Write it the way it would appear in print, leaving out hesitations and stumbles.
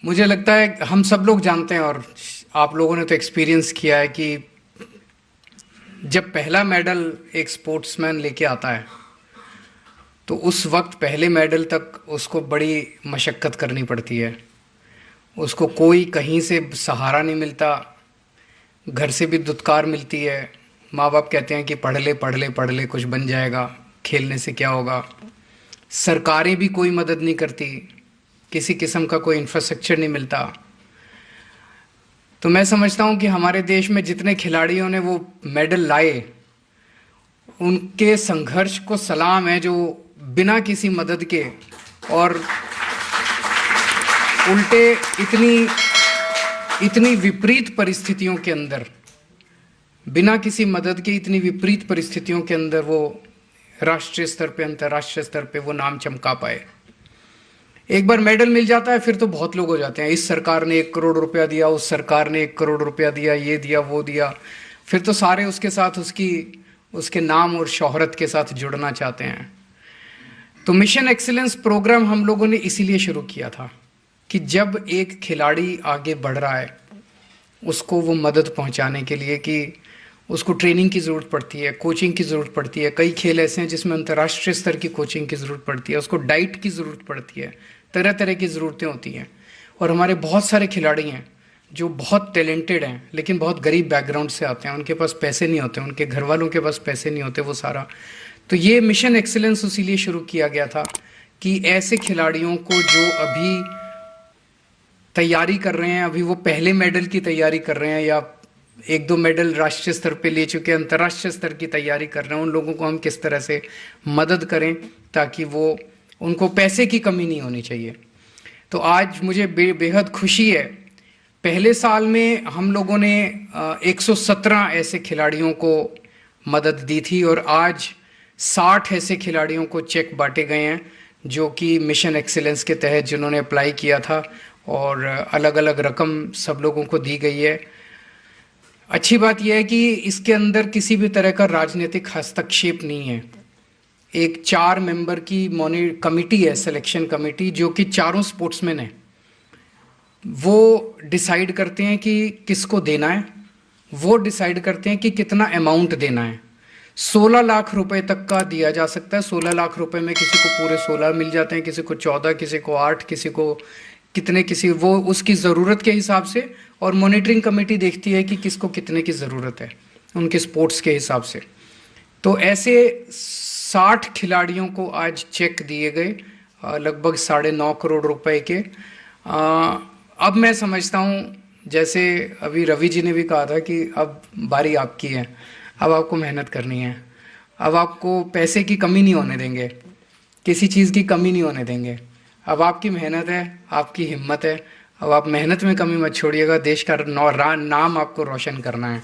मुझे लगता है हम सब लोग जानते हैं और आप लोगों ने तो एक्सपीरियंस किया है कि जब पहला मेडल एक स्पोर्ट्समैन लेके आता है तो उस वक्त पहले मेडल तक उसको बड़ी मशक्क़त करनी पड़ती है। उसको कोई कहीं से सहारा नहीं मिलता, घर से भी दुत्कार मिलती है। माँ बाप कहते हैं कि पढ़ ले पढ़ ले पढ़ ले, कुछ बन जाएगा, खेलने से क्या होगा। सरकारें भी कोई मदद नहीं करती, किसी किस्म का कोई इंफ्रास्ट्रक्चर नहीं मिलता। तो मैं समझता हूँ कि हमारे देश में जितने खिलाड़ियों ने वो मेडल लाए, उनके संघर्ष को सलाम है, जो बिना किसी मदद के और उल्टे इतनी इतनी विपरीत परिस्थितियों के अंदर, बिना किसी मदद के इतनी विपरीत परिस्थितियों के अंदर वो राष्ट्रीय स्तर पे, अंतर्राष्ट्रीय स्तर पे वो नाम चमका पाए। एक बार मेडल मिल जाता है फिर तो बहुत लोग हो जाते हैं, इस सरकार ने 1 करोड़ रुपया दिया, उस सरकार ने 1 करोड़ रुपया दिया, ये दिया वो दिया। फिर तो सारे उसके साथ उसके नाम और शोहरत के साथ जुड़ना चाहते हैं। तो मिशन एक्सीलेंस प्रोग्राम हम लोगों ने इसीलिए शुरू किया था कि जब एक खिलाड़ी आगे बढ़ रहा है उसको वो मदद पहुंचाने के लिए, कि उसको ट्रेनिंग की ज़रूरत पड़ती है, कोचिंग की ज़रूरत पड़ती है। कई खेल ऐसे हैं जिसमें अंतर्राष्ट्रीय स्तर की कोचिंग की ज़रूरत पड़ती है, उसको डाइट की ज़रूरत पड़ती है, तरह तरह की ज़रूरतें होती हैं। और हमारे बहुत सारे खिलाड़ी हैं जो बहुत टैलेंटेड हैं लेकिन बहुत गरीब बैकग्राउंड से आते हैं, उनके पास पैसे नहीं होते, उनके घर वालों के पास पैसे नहीं होते वो सारा। तो ये मिशन एक्सीलेंस इसीलिए शुरू किया गया था कि ऐसे खिलाड़ियों को जो अभी तैयारी कर रहे हैं, अभी वो पहले मेडल की तैयारी कर रहे हैं या 1-2 मेडल राष्ट्रीय स्तर पे ले चुके हैं, अंतर्राष्ट्रीय स्तर की तैयारी कर रहे हैं, उन लोगों को हम किस तरह से मदद करें ताकि वो, उनको पैसे की कमी नहीं होनी चाहिए। तो आज मुझे बेहद खुशी है, पहले साल में हम लोगों ने 117 ऐसे खिलाड़ियों को मदद दी थी और आज 60 ऐसे खिलाड़ियों को चेक बांटे गए हैं जो कि मिशन एक्सीलेंस के तहत जिन्होंने अप्लाई किया था, और अलग अलग रकम सब लोगों को दी गई है। अच्छी बात यह है कि इसके अंदर किसी भी तरह का राजनीतिक हस्तक्षेप नहीं है। एक 4 मेंबर की कमिटी है, सिलेक्शन कमेटी, जो कि चारों स्पोर्ट्समैन हैं। वो डिसाइड करते हैं कि किसको देना है, वो डिसाइड करते हैं कि कितना अमाउंट देना है। 16 लाख रुपए तक का दिया जा सकता है। 16 लाख रुपए में किसी को पूरे 16 मिल जाते हैं, किसी को 14, किसी को 8, किसी को कितने, किसी वो उसकी ज़रूरत के हिसाब से। और मॉनिटरिंग कमेटी देखती है कि किसको कितने की ज़रूरत है उनके स्पोर्ट्स के हिसाब से। तो ऐसे 60 खिलाड़ियों को आज चेक दिए गए, लगभग 9.5 करोड़ रुपए के। अब मैं समझता हूँ, जैसे अभी रवि जी ने भी कहा था कि अब बारी आपकी है, अब आपको मेहनत करनी है, अब आपको पैसे की कमी नहीं होने देंगे, किसी चीज़ की कमी नहीं होने देंगे। अब आपकी मेहनत है, आपकी हिम्मत है, अब आप मेहनत में कमी मत छोड़िएगा, देश का नाम आपको रोशन करना है।